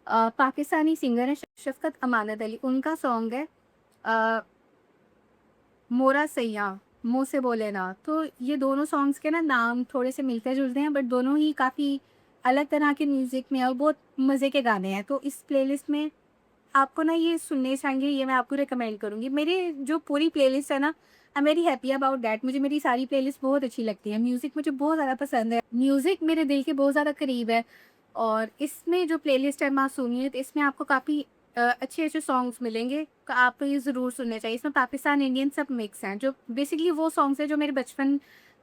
पाकिस्तानी सिंगर है शफ़क़त अमानत अली, उनका सॉन्ग है अ, मोरा सैयां, मुँह से बोले ना। तो ये दोनों सॉन्ग्स के ना नाम थोड़े से मिलते-जुलते हैं, बट दोनों ही काफ़ी अलग तरह के म्यूज़िक में और बहुत मज़े के गाने हैं। तो इस प्लेलिस्ट में आपको ना ये सुनने चाहिए, ये मैं आपको रिकमेंड करूँगी। मेरी जो पूरी प्लेलिस्ट है ना, आई am very happy about that. मुझे मेरी सारी प्लेलिस्ट बहुत अच्छी लगती है। म्यूज़िक मुझे बहुत ज़्यादा पसंद है। म्यूज़िक मेरे दिल के बहुत ज़्यादा करीब है, और इसमें जो प्लेलिस्ट है मासूमियत, इसमें आपको काफ़ी अच्छे-अच्छे सॉन्ग्स मिलेंगे। आपको ये ज़रूर सुनने चाहिए। इसमें पाकिस्तान, इंडियन सब मिक्स हैं, जो बेसिकली वो सॉन्ग्स हैं जो मेरे बचपन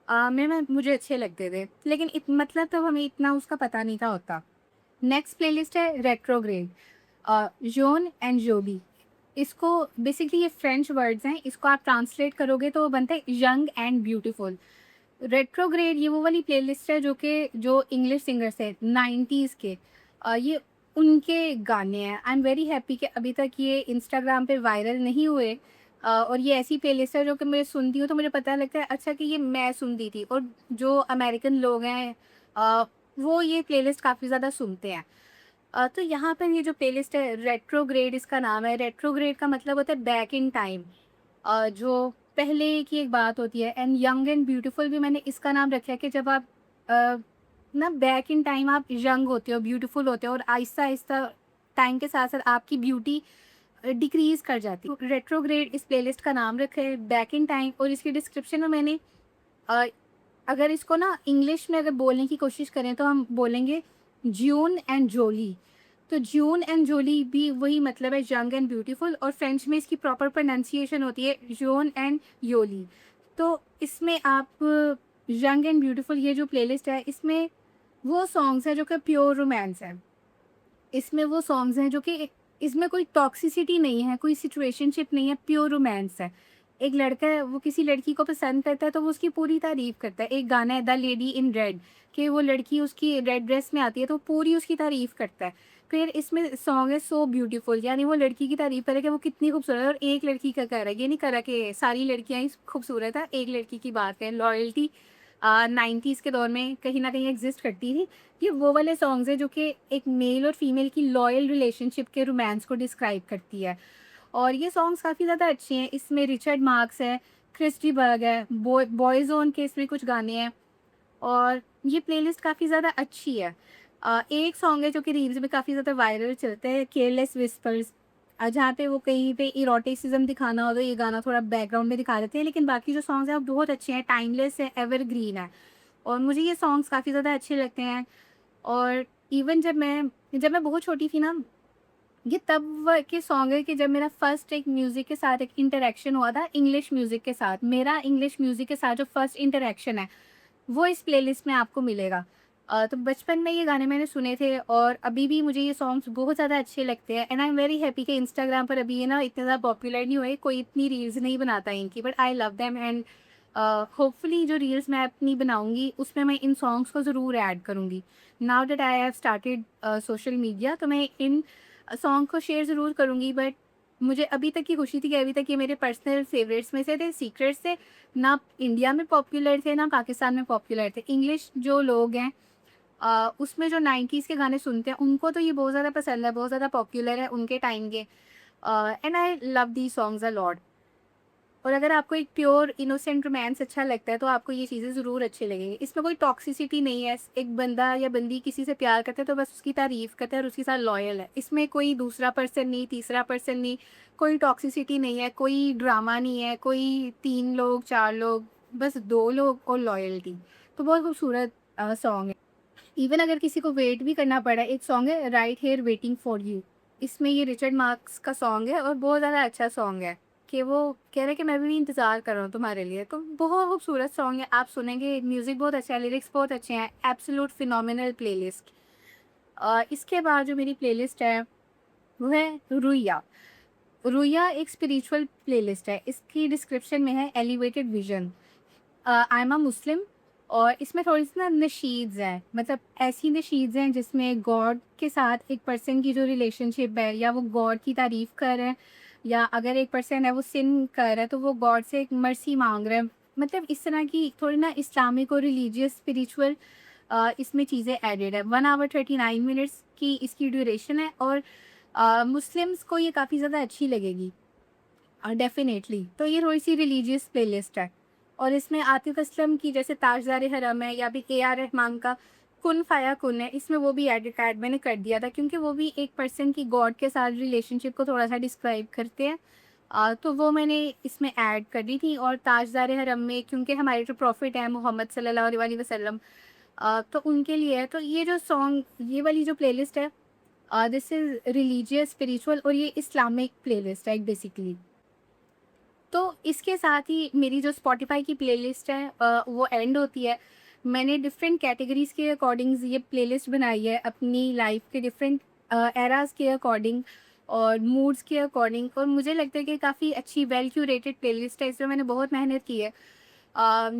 में मैं मुझे अच्छे लगते थे। लेकिन मतलब तब हमें इतना उसका पता नहीं था होता। नेक्स्ट प्लेलिस्ट है रेट्रोग्रेड, जॉन एंड जोबी। इसको बेसिकली ये फ्रेंच वर्ड्स हैं, इसको आप ट्रांसलेट करोगे तो वो बनता है यंग एंड ब्यूटीफुल। रेट्रोग्रेड ये वो वाली प्लेलिस्ट है जो इंग्लिश सिंगर्स है 90s के, ये उनके गाने हैं। आई एम वेरी हैप्पी कि अभी तक ये इंस्टाग्राम पे वायरल नहीं हुए, और ये ऐसी प्लेलिस्ट है जो कि मैं सुनती हूँ तो मुझे पता लगता है अच्छा कि ये मैं सुनती थी, और जो अमेरिकन लोग हैं वो ये प्लेलिस्ट काफ़ी ज़्यादा सुनते हैं। तो यहाँ पर ये जो प्लेलिस्ट है रेट्रोग्रेड इसका नाम है। रेट्रोग्रेड का मतलब होता है बैक इन टाइम, जो पहले की एक बात होती है। एंड यंग एंड ब्यूटीफुल भी मैंने इसका नाम रखा है कि जब आप अ, ना बैक इन टाइम आप यंग होते हो, ब्यूटीफुल होते हो, और आहिस्ता-आहिस्ता टाइम के साथ-साथ आपकी ब्यूटी डिक्रीज़ कर जाती है। तो रेट्रोग्रेड इस प्लेलिस्ट का नाम रखा है बैक इन टाइम, और इसकी डिस्क्रिप्शन में मैंने अ, अगर इसको ना इंग्लिश में अगर बोलने की कोशिश करें तो हम बोलेंगे ज्यून एंड जोली। तो ज्यून एंड जोली भी वही मतलब है यंग एंड ब्यूटीफुल, और फ्रेंच में इसकी प्रॉपर प्रोनाउंसिएशन होती है ज्यून एंड योली। तो इसमें आप यंग एंड ब्यूटीफुल ये जो प्लेलिस्ट है इसमें वो सॉन्ग्स हैं जो कि प्योर रोमांस है। इसमें वो सॉन्ग्स हैं जो कि इसमें कोई टॉक्सिसिटी नहीं है, कोई सिचुएशनशिप नहीं है, प्योर रोमांस है। एक लड़का है वो किसी लड़की को पसंद करता है तो वो उसकी पूरी तारीफ़ करता है। एक गाना है द लेडी इन रेड, कि वो लड़की उसकी रेड ड्रेस में आती है तो पूरी उसकी तारीफ़ करता है। फिर इसमें सॉन्ग है सो ब्यूटीफुल, यानी वो लड़की की तारीफ़ करे कि वो कितनी खूबसूरत है, और एक लड़की का कह रहा है, ये नहीं कह रहा कि सारी लड़कियाँ ही खूबसूरत है, एक लड़की की बात है। लॉयल्टी 90s के दौर में कहीं न कहीं एग्ज़िस्ट करती थी। ये वो वाले सॉन्ग्स हैं जो कि एक मेल और फीमेल की लॉयल रिलेशनशिप के रोमांस को डिस्क्राइब करती है, और ये सॉन्ग्स काफ़ी ज़्यादा अच्छे हैं। इसमें रिचर्ड मार्क्स है, क्रिस्टी बर्ग है, बॉयज़ोन के इसमें कुछ गाने हैं और ये प्लेलिस्ट काफ़ी ज़्यादा अच्छी है। एक सॉन्ग है जो कि रील्स में काफ़ी ज़्यादा वायरल चलता है, केयरलेस व्हिस्पर्स, जहाँ पे वो कहीं पे इरोटिसिज़्म दिखाना हो तो ये गाना थोड़ा बैकग्राउंड में दिखा देते हैं, लेकिन बाकी जो सॉन्ग्स हैं वो बहुत अच्छे हैं, टाइमलेस है, एवरग्रीन है और मुझे ये सॉन्ग्स काफ़ी ज़्यादा अच्छे लगते हैं। और इवन जब मैं बहुत छोटी थी ना, ये तब के सॉन्ग है कि जब मेरा फर्स्ट एक म्यूज़िक के साथ एक इंटरैक्शन हुआ था इंग्लिश म्यूज़िक के साथ। मेरा इंग्लिश म्यूज़िक के साथ जो फर्स्ट इंटरैक्शन है, वो इस प्लेलिस्ट में आपको मिलेगा। तो बचपन में ये गाने मैंने सुने थे और अभी भी मुझे ये सॉन्ग्स बहुत ज़्यादा अच्छे लगते हैं and I am very happy कि इंस्टाग्राम पर अभी ये ना इतने ज़्यादा पॉपुलर नहीं हुए, कोई इतनी रील्स नहीं बनाता है इनकी, but I love them and hopefully जो रील्स मैं अपनी बनाऊँगी उसमें मैं इन सॉन्ग्स को ज़रूर ऐड करूँगी। Now that I have started social media, तो मैं इन सॉन्ग को शेयर ज़रूर करूँगी, बट मुझे अभी तक की खुशी थी कि अभी तक ये मेरे पर्सनल फ़ेवरेट्स में से थे, सीक्रेट्स थे। ना इंडिया में पॉपुलर थे, ना पाकिस्तान में पॉपुलर थे। इंग्लिश जो लोग हैं उसमें जो 90s के गाने सुनते हैं, उनको तो ये बहुत ज़्यादा पसंद है, बहुत ज़्यादा पॉपुलर है उनके टाइम के। And I love these songs a lot. और अगर आपको एक प्योर इनोसेंट रोमांस अच्छा लगता है, तो आपको ये चीज़ें ज़रूर अच्छी लगेंगी। इसमें कोई टॉक्सिसिटी नहीं है, एक बंदा या बंदी किसी से प्यार करता है, तो बस उसकी तारीफ़ करता है और उसके साथ लॉयल है। इसमें कोई दूसरा पर्सन नहीं, तीसरा पर्सन नहीं, कोई टॉक्सिसिटी नहीं है, कोई ड्रामा नहीं है, कोई 3 लोग, 4 लोग, बस 2 लोग और लॉयल्टी। तो बहुत खूबसूरत सॉन्ग है। इवन अगर किसी को वेट भी करना पड़ा, एक सॉन्ग है right here waiting for you. इसमें ये रिचर्ड मार्क्स का सॉन्ग है और बहुत ज़्यादा अच्छा सॉन्ग है कि वो कह रहे हैं कि मैं भी इंतज़ार कर रहा हूँ तुम्हारे लिए। तो बहुत खूबसूरत सॉन्ग है, आप सुनेंगे, म्यूज़िक बहुत अच्छा है, लिरिक्स बहुत अच्छे हैं, एब्सोल्यूट फिनोमिनल प्लेलिस्ट। इसके बाद जो मेरी प्लेलिस्ट है वो है रुइया। रुइया एक स्पिरिचुअल प्लेलिस्ट है, इसकी डिस्क्रिप्शन में है elevated vision. I am a Muslim और इसमें थोड़ी-सी ना नशीद्स हैं, मतलब ऐसी नशीद्स हैं जिसमें गॉड के साथ एक पर्सन की जो रिलेशनशिप है, या वो गॉड की तारीफ़ कर रहे हैं, या अगर एक पर्सन है वो सिन कर रहा है तो वो गॉड से एक मर्सी माँग रहा है। मतलब इस तरह की थोड़ी ना इस्लामिक और रिलीजियस स्पिरिचुअल इसमें चीज़ें एडेड है। 1 आवर 39 मिनट्स की इसकी ड्यूरेशन है और मुस्लिम्स को ये काफ़ी ज़्यादा अच्छी लगेगी। डेफ़िनेटली। तो ये थोड़ी-सी रिलीजियस प्लेलिस्ट है और इसमें आतिफ़ असलम की जैसे ताजदार हरम है, या भी ए आर रहमान का कुन फाया कुन है, इसमें वो भी ऐड मैंने कर दिया था क्योंकि वो भी एक पर्सन की गॉड के साथ रिलेशनशिप को थोड़ा-सा डिस्क्राइब करते हैं। तो वो मैंने इसमें ऐड कर दी थी और ताजदार हरम में क्योंकि हमारे जो प्रॉफ़िट हैं मोहम्मद सल्लल्लाहु अलैहि वसल्लम, तो उनके लिए है। तो ये जो सॉन्ग, ये वाली जो प्लेलिस्ट है, दिस इज़ रिलीजियस, स्पिरिचुअल और ये इस्लामिक प्लेलिस्ट है बेसिकली। तो इसके साथ ही मेरी जो स्पॉटिफ़ाई की प्लेलिस्ट है वो एंड होती है। मैंने डिफरेंट कैटेगरीज़ के अकॉर्डिंग्स ये प्लेलिस्ट बनाई है अपनी लाइफ़ के डिफरेंट एराज़ के अकॉर्डिंग और मूड्स के अकॉर्डिंग, और मुझे लगता है कि काफ़ी अच्छी वेल क्यूरेटेड प्लेलिस्ट है। इसमें मैंने बहुत मेहनत की है।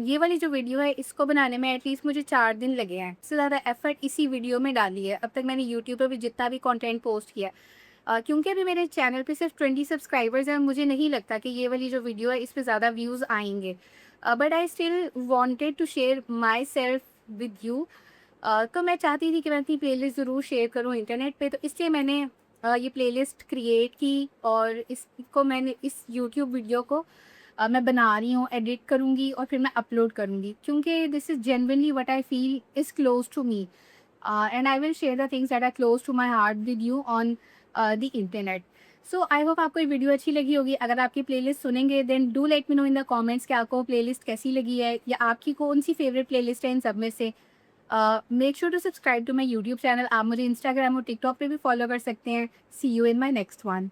ये वाली जो वीडियो है इसको बनाने में एटलीस्ट मुझे 4 दिन लगे हैं। इससे ज़्यादा एफ़र्ट इसी वीडियो में डाली है अब तक मैंने यूट्यूब पे भी जितना भी कंटेंट पोस्ट किया है। क्योंकि अभी मेरे चैनल पे सिर्फ 20 सब्सक्राइबर्स हैं, मुझे नहीं लगता कि ये वाली जो वीडियो है इस पे ज़्यादा व्यूज़ आएँगे। But I still wanted to share myself with you. तो मैं चाहती थी कि मैं अपनी प्लेलिस्ट ज़रूर शेयर करूँ इंटरनेट पे, तो इसलिए मैंने ये प्लेलिस्ट क्रिएट की और इसको मैंने इस यूट्यूब वीडियो को मैं बना रही हूँ, एडिट करूँगी और फिर मैं अपलोड करूँगी क्योंकि this is genuinely what I feel is close to me. And I will share the things that are close to my heart with you on the internet. So I hope आपको ये video अच्छी लगी होगी। अगर आपकी playlist सुनेंगे then do let me know in the comments कि आपको प्लेलिस्ट कैसी लगी है या आपकी कौन सी फेवरेट प्लेलिस्ट है इन सब में से। Make sure to subscribe to my YouTube channel. आप मुझे इंस्टाग्राम और टिकटॉक पे भी फॉलो कर सकते हैं। See you in my next one.